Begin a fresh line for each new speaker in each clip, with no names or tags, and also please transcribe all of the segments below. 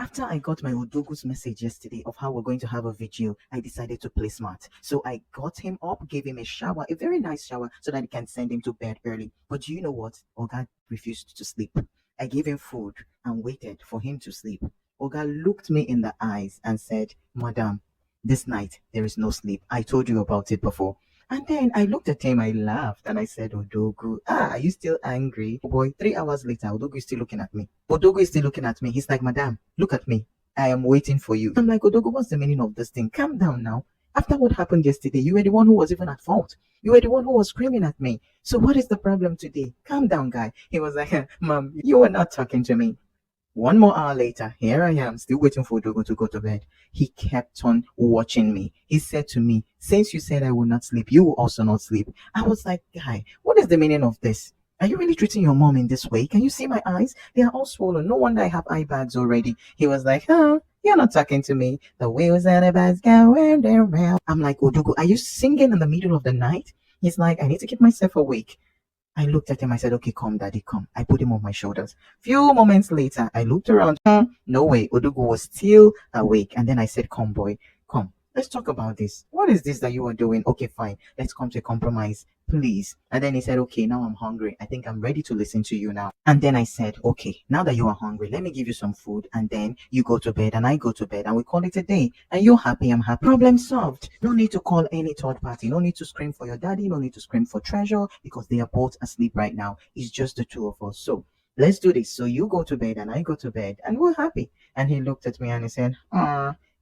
After I got my Odogu's message yesterday of how we're going to have a vigil, I decided to play smart. So I got him up, gave him a shower, a very nice shower, so that I can send him to bed early. But do you know what? Oga refused to sleep. I gave him food and waited for him to sleep. Oga looked me in the eyes and said, Madam, this night there is no sleep. I told you about it before. And then I looked at him, I laughed, and I said, Odogu, are you still angry? Oh boy, 3 hours later, Odogu is still looking at me. Odogu is still looking at me. He's like, Madam, look at me. I am waiting for you. I'm like, Odogu, what's the meaning of this thing? Calm down now. After what happened yesterday, you were the one who was even at fault. You were the one who was screaming at me. So what is the problem today? Calm down, guy. He was like, Mom, you were not talking to me. 1 more hour later, here I am, still waiting for Dogo to go to bed. He kept on watching me. He said to me, Since you said I will not sleep, you will also not sleep. I was like, Guy, what is the meaning of this? Are you really treating your mom in this way? Can you see my eyes? They are all swollen. No wonder I have eye bags already. He was like, you're not talking to me. The wheels and the bags go round and round. I'm like, Odogo, are you singing in the middle of the night? He's like, I need to keep myself awake. I looked at him. I said, okay, come, daddy, come. I put him on my shoulders. Few moments later, I looked around. No way. Odugu was still awake. And then I said, come, boy, come. Let's talk about this. What is this that you are doing? Okay, fine. Let's come to a compromise, please. And then he said, okay, now I'm hungry. I think I'm ready to listen to you now. And then I said, okay, now that you are hungry, let me give you some food. And then you go to bed and I go to bed and we call it a day. And you're happy, I'm happy. Problem solved. No need to call any third party. No need to scream for your daddy. No need to scream for Treasure because they are both asleep right now. It's just the two of us. So let's do this. So you go to bed and I go to bed and we're happy. And he looked at me and he said,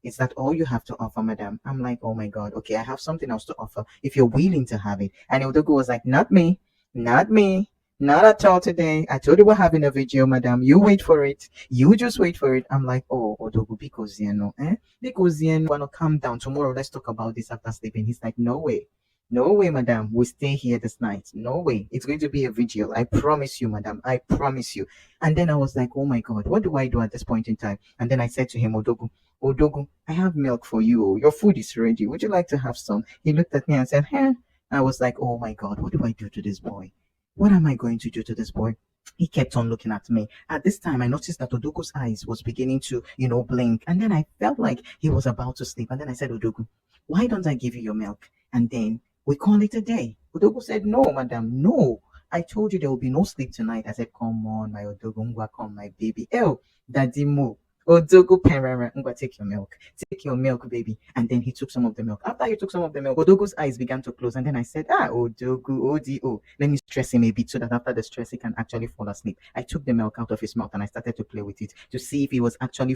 is that all you have to offer, madam? I'm like, oh my God, okay, I have something else to offer if you're willing to have it. And Odogo was like, not me, not me, not at all today. I told you we're having a video, madam. You wait for it. You just wait for it. I'm like, oh, Odogo, because you know, because you know, wanna calm down. Tomorrow, let's talk about this after sleeping. He's like, no way. No way, madam. We stay here this night. No way. It's going to be a vigil. I promise you, madam. I promise you. And then I was like, oh my God, what do I do at this point in time? And then I said to him, Odogu, Odogu, I have milk for you. Your food is ready. Would you like to have some? He looked at me and said, huh? I was like, oh my God, what do I do to this boy? What am I going to do to this boy? He kept on looking at me. At this time, I noticed that Odogu's eyes was beginning to, blink. And then I felt like he was about to sleep. And then I said, Odogu, why don't I give you your milk? And then we call it a day. Odogu said, no, madam, no. I told you there will be no sleep tonight. I said, come on, my Odogu, come, my baby. Oh, daddy mo. Odogu Perera, take your milk. Take your milk, baby. And then he took some of the milk. After he took some of the milk, Odogu's eyes began to close. And then I said, Odogu, ODO. Let me stress him a bit so that after the stress, he can actually fall asleep. I took the milk out of his mouth and I started to play with it to see if he was actually